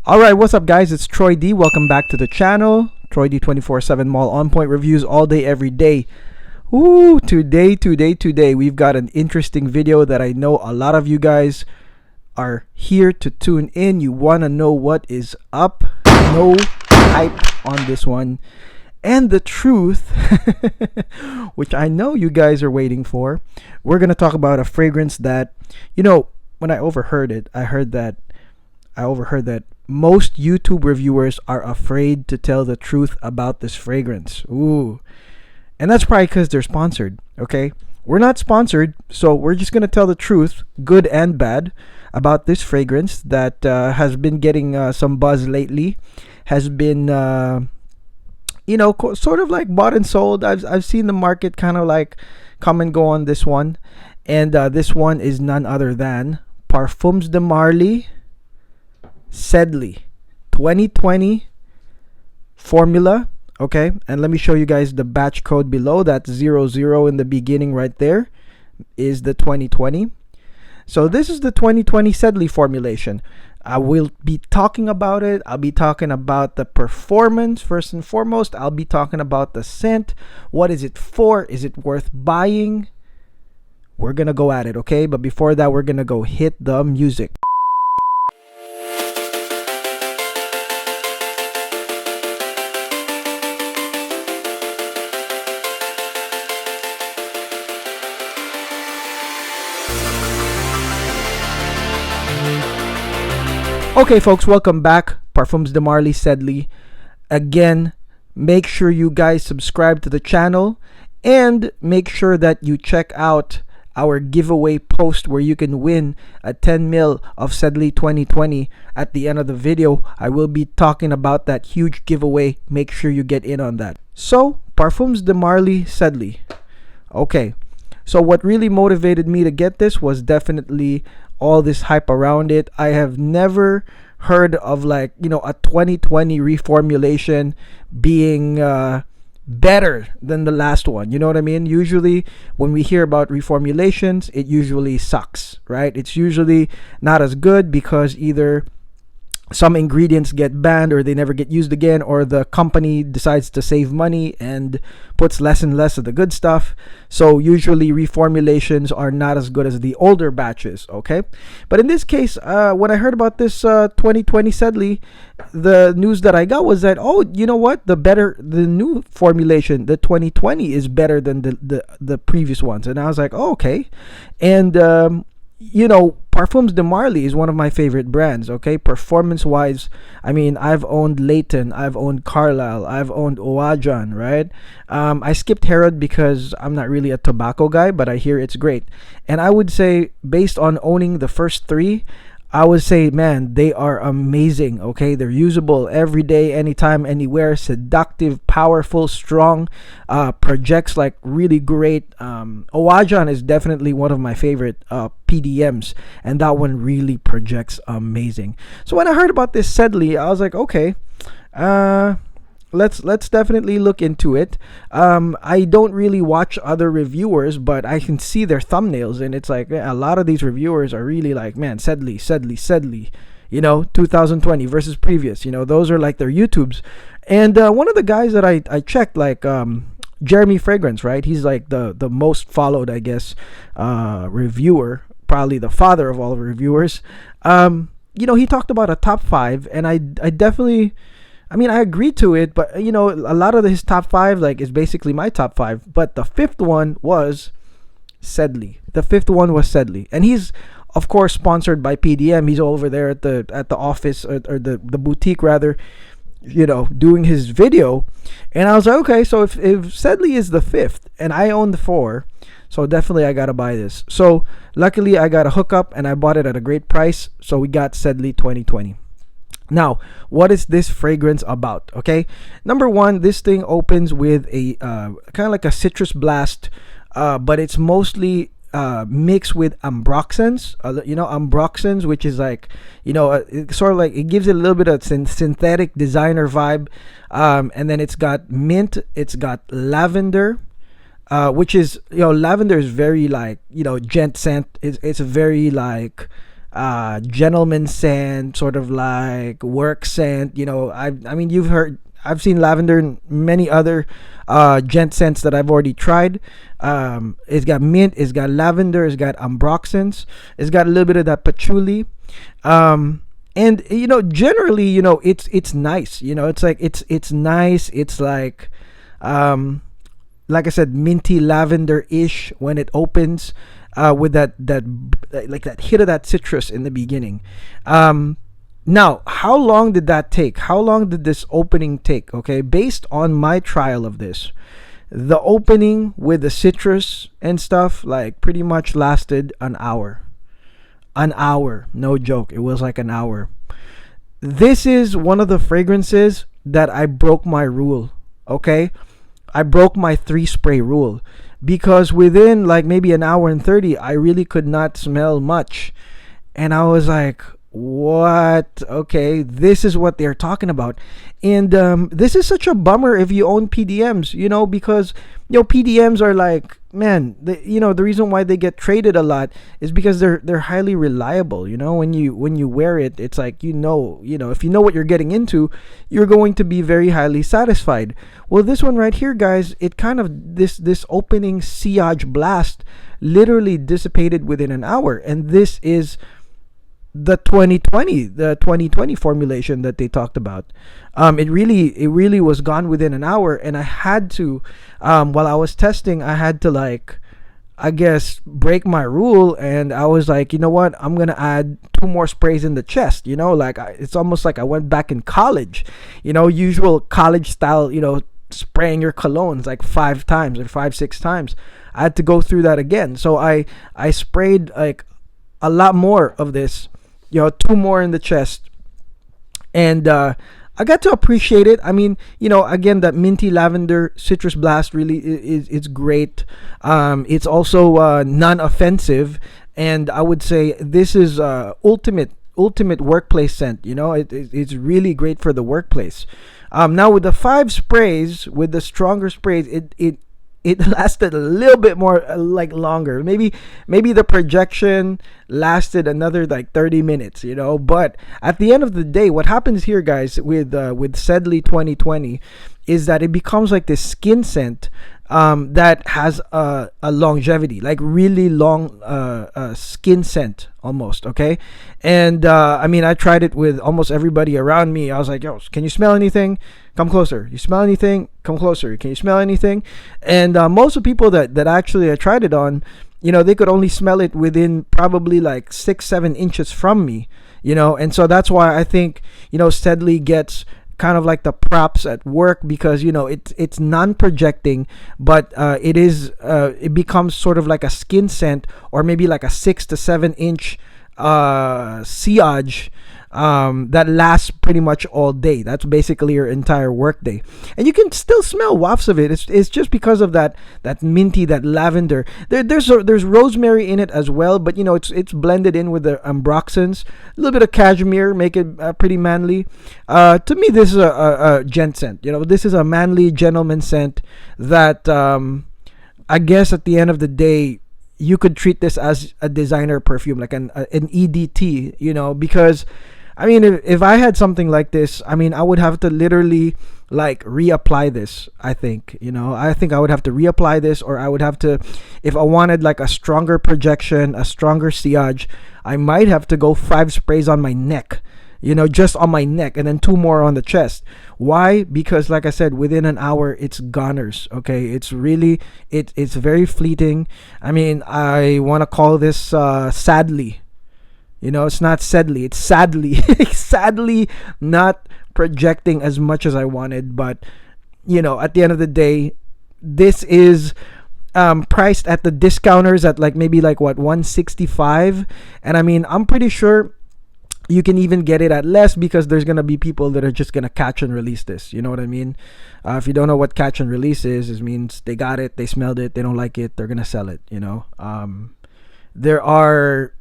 Alright, what's up guys? It's Troy D. Welcome back to the channel. Troy D 24/7 Mall on point reviews all day, every day. Ooh, today, we've got an interesting video that I know a lot of you guys are here to tune in. You want to know what is up. No hype on this one. And the truth, which I know you guys are waiting for. We're going to talk about a fragrance that, when I overheard it, I overheard that most YouTube reviewers are afraid to tell the truth about this fragrance. Ooh. And that's probably because they're sponsored, okay? We're not sponsored, so we're just going to tell the truth, good and bad, about this fragrance that has been getting some buzz lately, has been, sort of like bought and sold. I've seen the market kind of like come and go on this one. And this one is none other than Parfums de Marley Sedley 2020 formula. Okay, and let me show you guys the batch code below. That's 00 in the beginning right there is the 2020. So this is the 2020 Sedley formulation. I will be talking about it. I'll be talking about the performance first and foremost. I'll be talking about the scent. What is it for? Is it worth buying? We're gonna go at it, okay? But before that, we're gonna go hit the music. Okay, folks, welcome back. Parfums de Marley Sedley. Again, make sure you guys subscribe to the channel and make sure that you check out our giveaway post where you can win a 10 mil of Sedley 2020. At the end of the video, I will be talking about that huge giveaway. Make sure you get in on that. So, Parfums de Marley Sedley. Okay, so what really motivated me to get this was definitely all this hype around it. I have never heard of a 2020 reformulation being better than the last one. You know what I mean? Usually when we hear about reformulations, it usually sucks, right? It's usually not as good because either some ingredients get banned or they never get used again, or the company decides to save money and puts less and less of the good stuff. So usually reformulations are not as good as the older batches, okay? But in this case, when I heard about this 2020 Sedley, the news that I got was that, oh, you know what? The new formulation, the 2020, is better than the previous ones. And I was like, oh, okay. And Parfums de Marley is one of my favorite brands, okay? Performance-wise, I mean, I've owned Leighton, I've owned Carlisle, I've owned Owajan, right? I skipped Herod because I'm not really a tobacco guy, but I hear it's great. And I would say, based on owning the first three, I would say, man, they are amazing, okay? They're usable every day, anytime, anywhere. Seductive, powerful, strong, projects like really great. Owajan is definitely one of my favorite PDMs, and that one really projects amazing. So when I heard about this Sedley, I was like, okay, let's definitely look into it. I don't really watch other reviewers, but I can see their thumbnails, and it's like a lot of these reviewers are really like, man, Sedley, 2020 versus previous. Those are like their YouTubes. And one of the guys that I checked, like Jeremy Fragrance, right? He's like the most followed, I guess, reviewer, probably the father of all reviewers. He talked about a top 5, and I definitely, I agree to it, but a lot of his top 5 is basically my top 5. But the fifth one was Sedley. And he's of course sponsored by PDM. He's over there at the office, or the boutique rather, doing his video. And I was like, okay, so if Sedley is the fifth and I own the 4, so definitely I gotta buy this. So luckily I got a hookup and I bought it at a great price. So we got Sedley 2020. Now, what is this fragrance about? Okay, number one, this thing opens with a kind of like a citrus blast, but it's mostly mixed with ambroxans. Ambroxans, which is like, it's sort of like, it gives it a little bit of synthetic designer vibe. And then it's got mint, it's got lavender, which is, lavender is very like, gent scent. It's very like gentleman scent, sort of like work scent. I mean, you've heard. I've seen lavender in many other gent scents that I've already tried. It's got mint, it's got lavender, it's got ambroxans, it's got a little bit of that patchouli. And generally, it's nice. It's like it's nice. It's like I said, minty lavender ish when it opens, with that like that hit of that citrus in the beginning. Now, how long did that take? How long did this opening take? Okay, based on my trial of this, the opening with the citrus and stuff like pretty much lasted an hour. An hour, no joke. It was like an hour. This is one of the fragrances that I broke my rule. Okay, I broke my 3 spray rule because within like maybe an hour and 30, I really could not smell much, and I was like, what? Okay, this is what they're talking about. And this is such a bummer if you own PDMs, because PDMs are like, man, the reason why they get traded a lot is because they're highly reliable. When you wear it, it's like, if you know what you're getting into, you're going to be very highly satisfied. Well, this one right here, guys, it kind of this opening sillage blast literally dissipated within an hour. And this is the 2020 formulation that they talked about. It really was gone within an hour, and I had to, while I was testing, I had to, like, I guess, break my rule, and I was like, you know what, I'm gonna add 2 more sprays in the chest. It's almost like I went back in college, usual college style, spraying your colognes like 5 times or 5-6 times. I had to go through that again, so I sprayed like a lot more of this, 2 more in the chest, and I got to appreciate it. I mean, again, that minty lavender citrus blast really is great. It's also non-offensive, and I would say this is ultimate workplace scent. It's really great for the workplace. Now with the 5 sprays, with the stronger sprays, it lasted a little bit more like longer. Maybe the projection lasted another like 30 minutes, but at the end of the day, what happens here, guys, with Sedley 2020 is that it becomes like this skin scent that has a longevity, like really long skin scent almost. Okay, and I mean, I tried it with almost everybody around me. I was like, yo, can you smell anything? Come closer. You smell anything? Come closer. Can you smell anything? And most of the people that actually I tried it on, they could only smell it within probably like 6-7 inches from me, and so that's why I think Sedley gets kind of like the props at work, because it's non-projecting, but it becomes sort of like a skin scent, or maybe like a 6 to 7 inch sillage that lasts pretty much all day. That's basically your entire work day, and you can still smell wafts of it. It's just because of that minty, that lavender. There's rosemary in it as well, but it's blended in with the ambroxans, a little bit of cashmere, make it pretty manly. To me, this is a gent scent. This is a manly gentleman scent that I guess at the end of the day, you could treat this as a designer perfume, like an EDT, because I mean, if I had something like this, I mean, I would have to literally like reapply this. I think I would have to reapply this, or I would have to, if I wanted like a stronger projection, a stronger sillage, I might have to go 5 sprays on my neck, just on my neck, and then 2 more on the chest. Why? Because like I said, within an hour, it's goners. Okay, it's really it's very fleeting. I mean, I want to call this sadly. It's not Sedley, it's sadly. Sadly not projecting as much as I wanted, but at the end of the day, this is priced at the discounters at like maybe like what, $165, and I mean, I'm pretty sure you can even get it at less, because there's gonna be people that are just gonna catch and release this. You know what I mean? If you don't know what catch and release is, it means they got it, they smelled it, they don't like it, they're gonna sell it. There are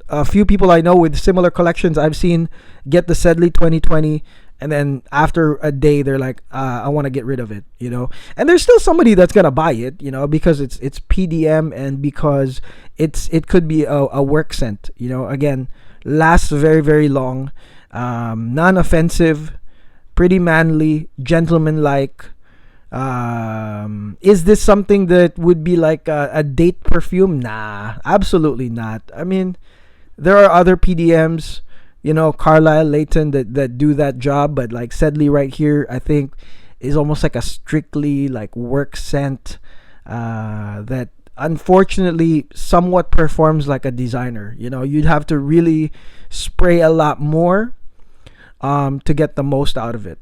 a few people I know with similar collections I've seen get the Sedley 2020, and then after a day they're like, I want to get rid of it. And there's still somebody that's gonna buy it, because it's PDM, and because it could be a work scent. Again, lasts very, very long, non-offensive, pretty manly, gentleman-like. Is this something that would be like a date perfume? Nah, absolutely not. I mean, there are other PDMs, Carlisle, Layton, that do that job, but like Sedley right here, I think is almost like a strictly like work scent that unfortunately somewhat performs like a designer. You'd have to really spray a lot more to get the most out of it.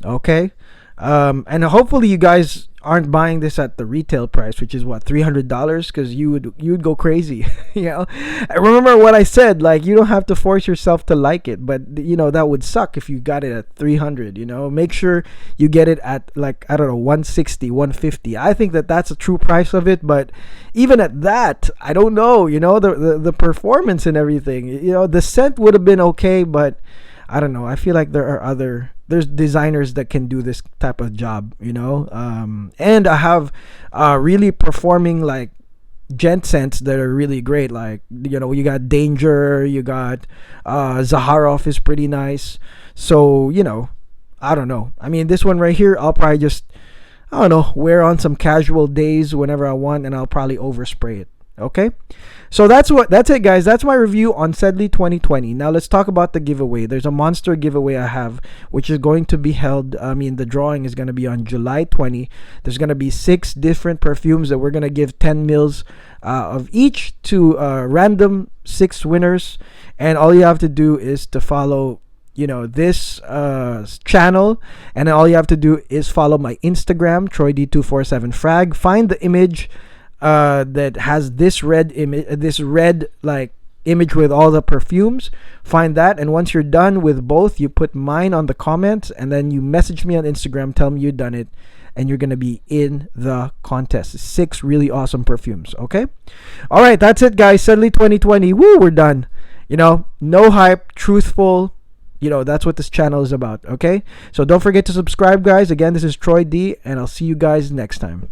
Okay. And hopefully you guys aren't buying this at the retail price, which is what, $300, because you'd go crazy. I remember what I said, like, you don't have to force yourself to like it, but that would suck if you got it at 300. Make sure you get it at, like, I don't know, 160, 150. I think that's a true price of it, but even at that, I don't know, the performance and everything, the scent would have been okay, but I don't know. I feel like there's designers that can do this type of job, and I have really performing like gent scents that are really great. Like, you got Danger, you got Zaharoff is pretty nice. So, I don't know. I mean, this one right here, I'll probably just, I don't know, wear on some casual days whenever I want, and I'll probably overspray it. Okay, so that's it, guys. That's my review on Sedley 2020. Now let's talk about the giveaway. There's a monster giveaway I have, which is going to be held, the drawing is going to be on July 20. There's going to be 6 different perfumes that we're going to give 10 mils of each to random 6 winners, and all you have to do is to follow this channel, and all you have to do is follow my Instagram, TroyD247frag. Find the image that has this red image, image with all the perfumes. Find that, and once you're done with both, you put mine on the comments, and then you message me on Instagram, tell me you've done it, and you're gonna be in the contest. 6 really awesome perfumes. Okay, all right, that's it, guys. Sedley 2020. Woo, we're done. No hype, truthful. That's what this channel is about. Okay, so don't forget to subscribe, guys. Again, this is Troy D, and I'll see you guys next time.